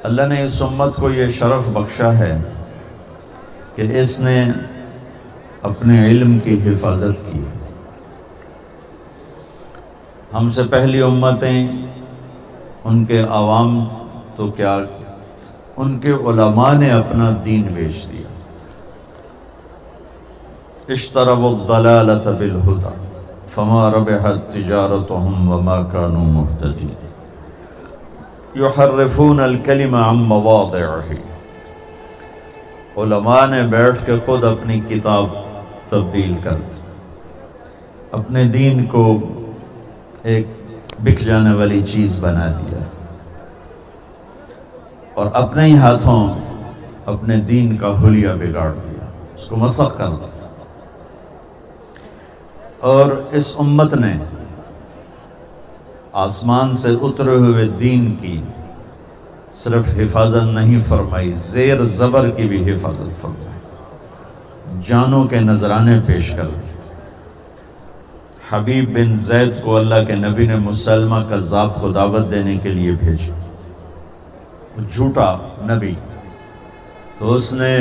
اللہ نے اس امت کو یہ شرف بخشا ہے کہ اس نے اپنے علم کی حفاظت کی۔ ہم سے پہلی امتیں ان کے عوام تو کیا، ان کے علماء نے اپنا دین بیچ دیا۔ اشتروا الضلالۃ بالہدی فما ربحت تجارتهم وما كانوا مهتدین یحرفون الکلم عن مواضعہ۔ علماء نے بیٹھ کے خود اپنی کتاب تبدیل کر دی، اپنے دین کو ایک بک جانے والی چیز بنا دیا، اور اپنے ہی ہاتھوں اپنے دین کا حلیہ بگاڑ دیا، اس کو مسخ کر دیا۔ اور اس امت نے آسمان سے اترے ہوئے دین کی صرف حفاظت نہیں فرمائی، زیر زبر کی بھی حفاظت فرمائی، جانوں کے نذرانے پیش کر دی۔ حبیب بن زید کو اللہ کے نبی نے مسلمہ کذاب کو دعوت دینے کے لیے بھیجا، جھوٹا نبی، تو اس نے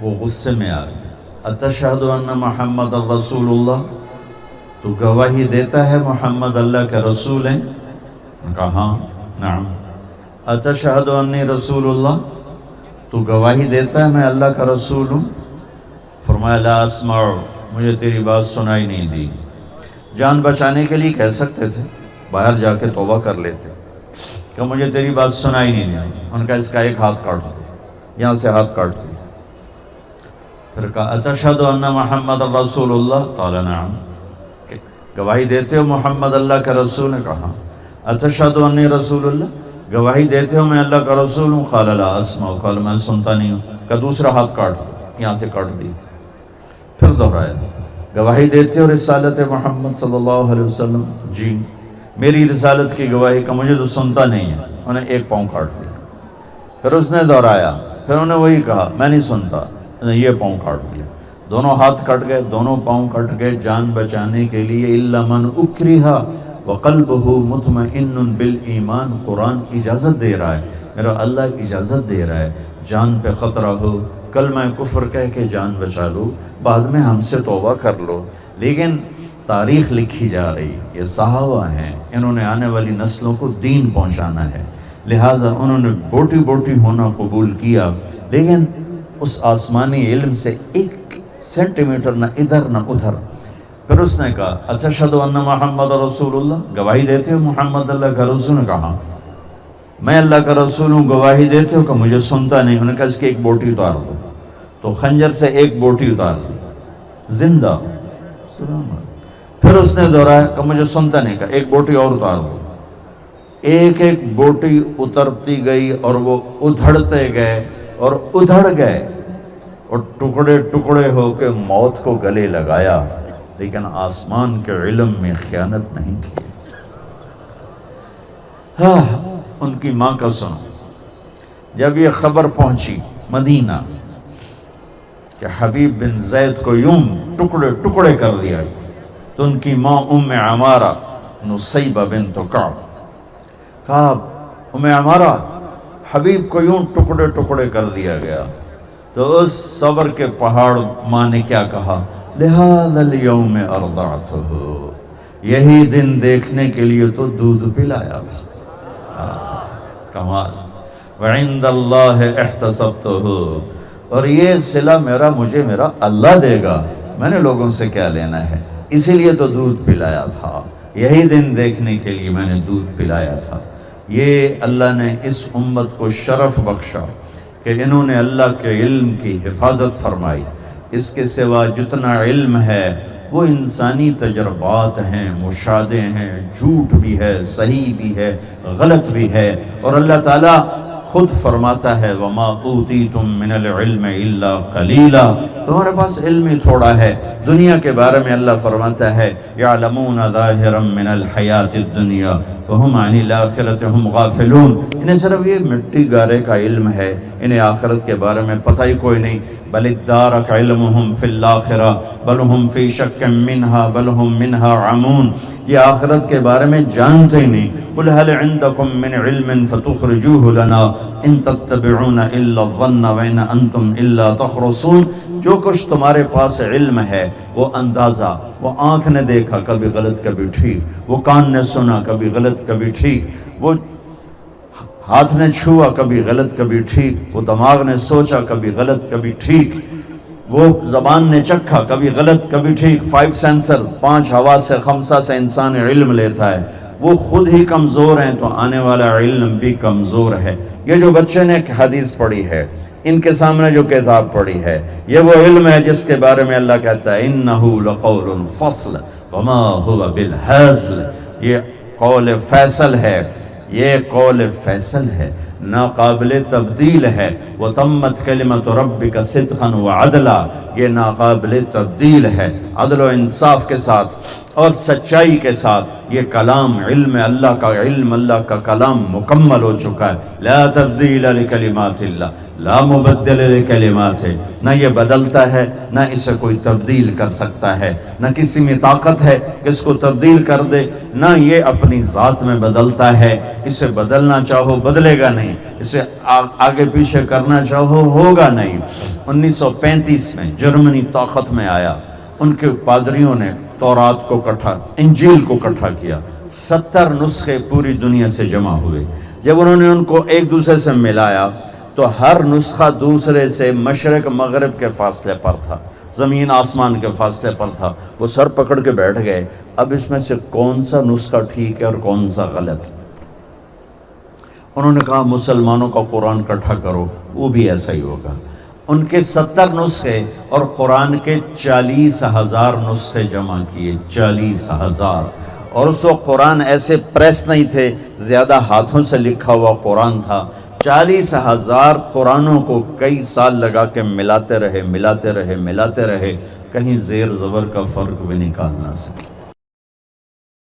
وہ غصے میں آ گیا، اتشہد ان محمد رسول اللہ، تو گواہی دیتا ہے محمد اللہ کے رسول ہیں؟ کہا ہاں نعم۔ اتشہد انی رسول اللہ، تو گواہی دیتا ہے میں اللہ کا رسول ہوں؟ فرمایا لا اسمع، مجھے تیری بات سنائی نہیں دی۔ جان بچانے کے لیے کہہ سکتے تھے، باہر جا کے توبہ کر لیتے کہ مجھے تیری بات سنائی نہیں دی۔ ان کا اس کا ایک ہاتھ کاٹ دو، یہاں سے ہاتھ کاٹ دیا۔ پھر کہا اتشہد ان محمد رسول اللہ، قال نعم، گواہی دیتے ہو محمد اللہ کا رسول نے؟ کہا اتشہد انی رسول اللہ، گواہی دیتے ہو میں اللہ کا رسول ہوں؟ قال لا اسمع، قال میں سنتا نہیں ہوں۔ کہ دوسرا ہاتھ کاٹ دو، یہاں سے کاٹ دی۔ پھر دہرایا گواہی دیتے ہو رسالت محمد صلی اللہ علیہ وسلم؟ جی، میری رسالت کی گواہی کا مجھے تو سنتا نہیں ہے۔ انہیں ایک پاؤں کاٹ دیا۔ پھر اس نے دہرایا، پھر انہیں وہی کہا میں نہیں سنتا، یہ پاؤں کاٹ دیا۔ دونوں ہاتھ کٹ گئے، دونوں پاؤں کٹ گئے جان بچانے کے لیے۔ الا من اکرہ وقلبہ مطمئن بالایمان، قرآن اجازت دے رہا ہے، میرا اللہ اجازت دے رہا ہے، جان پہ خطرہ ہو کلمہ کفر کہہ کے جان بچا لو، بعد میں ہم سے توبہ کر لو۔ لیکن تاریخ لکھی جا رہی، یہ صحابہ ہیں، انہوں نے آنے والی نسلوں کو دین پہنچانا ہے، لہٰذا انہوں نے بوٹی بوٹی ہونا قبول کیا، لیکن اس آسمانی علم سے ایک سینٹی میٹر نہ ادھر نہ ادھر۔ پھر اس نے کہا اتشہد ان محمد رسول اللہ، گواہی دیتے ہو محمد اللہ کا رسول؟ نے کہا میں اللہ کا رسول ہوں، گواہی دیتے ہو؟ کہ مجھے سنتا نہیں۔ انہوں نے کہا اس کی ایک بوٹی اتار دو، تو خنجر سے ایک بوٹی اتار دی، زندہ سلامت۔ پھر اس نے دہرایا کہ مجھے سنتا نہیں، کہا ایک بوٹی اور اتار دو۔ ایک ایک بوٹی اترتی گئی اور وہ ادھڑتے گئے اور ادھڑ گئے، اور ٹکڑے ٹکڑے ہو کے موت کو گلے لگایا، لیکن آسمان کے علم میں خیانت نہیں کی۔ ان کی ماں کا سنو، جب یہ خبر پہنچی مدینہ کہ حبیب بن زید کو یوں ٹکڑے ٹکڑے کر دیا، تو ان کی ماں ام عمارہ نصیبہ بنت کعب، کہا ام عمارہ حبیب کو یوں ٹکڑے ٹکڑے کر دیا گیا۔ تو اس صبر کے پہاڑ ماں نے کیا کہا، لہذا اليوم ارضعتہ، یہی دن دیکھنے کے لیے تو دودھ پلایا تھا۔ کمال، وعند اللہ احتسبتہ، اور یہ صلہ مجھے میرا اللہ دے گا، میں نے لوگوں سے کیا لینا ہے، اسی لیے تو دودھ پلایا تھا، یہی دن دیکھنے کے لیے میں نے دودھ پلایا تھا۔ یہ اللہ نے اس امت کو شرف بخشا کہ انہوں نے اللہ کے علم کی حفاظت فرمائی۔ اس کے سوا جتنا علم ہے وہ انسانی تجربات ہیں، مشاہدے ہیں، جھوٹ بھی ہے، صحیح بھی ہے، غلط بھی ہے، اور اللہ تعالیٰ خود فرماتا ہے وَمَا أُوتِيتُم مِّنَ الْعِلْمِ إِلَّا قَلِيلًا، تمہارے پاس علم ہی تھوڑا ہے۔ دنیا کے بارے میں اللہ فرماتا ہے يَعْلَمُونَ ظَاهِرًا مِّنَ الْحَيَاةِ الدُّنْيَا وہم عن الآخرۃ ہم غافلون، انہیں صرف یہ مٹی گارے کا علم ہے، انہیں آخرت کے بارے میں پتہ ہی کوئی نہیں۔ بل ادارک علمہم فی الآخرہ بل ہم فی شک منہا بل ہم منہا عمون، یہ آخرت کے بارے میں جانتے ہی نہیں۔ قل هل عندکم من علم فتخرجوه لنا ان تتبعون الا الظن وان انتم الا تخرصون، جو کچھ تمہارے پاس علم ہے وہ اندازہ، وہ آنکھ نے دیکھا کبھی غلط کبھی ٹھیک، وہ کان نے سنا کبھی غلط کبھی ٹھیک، وہ ہاتھ نے چھوا کبھی غلط کبھی ٹھیک، وہ دماغ نے سوچا کبھی غلط کبھی ٹھیک، وہ زبان نے چکھا کبھی غلط کبھی ٹھیک۔ 5 سینسر، 5 حواس سے خمسہ سے انسان علم لیتا ہے، وہ خود ہی کمزور ہیں تو آنے والا علم بھی کمزور ہے۔ یہ جو بچے نے ایک حدیث پڑھی ہے، ان کے سامنے جو کتاب پڑھی ہے، یہ وہ علم ہے جس کے بارے میں اللہ کہتا ہے انہو لقول فصل وما هو بالہزل، یہ قول فیصل ہے، یہ قول فیصل ہے، ناقابل تبدیل ہے۔ وَتَمَّتْ كَلِمَةُ رَبِّكَ صِدْقًا وَعَدْلًا، یہ ناقابل تبدیل ہے، عدل و انصاف کے ساتھ اور سچائی کے ساتھ۔ یہ کلام علم اللہ کا کلام مکمل ہو چکا ہے۔ لا تبدیل لکلمات اللہ، لا مبدل لکلمات، نہ یہ بدلتا ہے نہ اسے کوئی تبدیل کر سکتا ہے، نہ کسی میں طاقت ہے کہ اس کو تبدیل کر دے، نہ یہ اپنی ذات میں بدلتا ہے، اسے بدلنا چاہو بدلے گا نہیں، اسے آگے پیچھے کرنا چاہو ہوگا نہیں۔ 1935 میں جرمنی طاقت میں آیا، ان کے پادریوں نے تورات کو انجیل کو اکٹھا کیا، 70 نسخے پوری دنیا سے جمع ہوئے۔ جب انہوں نے ان کو ایک دوسرے سے ملایا تو ہر نسخہ دوسرے سے مشرق مغرب کے فاصلے پر تھا، زمین آسمان کے فاصلے پر تھا۔ وہ سر پکڑ کے بیٹھ گئے، اب اس میں سے کون سا نسخہ ٹھیک ہے اور کون سا غلط؟ انہوں نے کہا مسلمانوں کا قرآن اکٹھا کرو، وہ بھی ایسا ہی ہوگا۔ ان کے 70 نسخے اور قرآن کے 40,000 نسخے جمع کیے، 40,000۔ اور اس وقت قرآن ایسے پریس نہیں تھے، زیادہ ہاتھوں سے لکھا ہوا قرآن تھا۔ 40,000 قرآنوں کو کئی سال لگا کے ملاتے رہے، کہیں زیر زبر کا فرق بھی نکال نہ سکے۔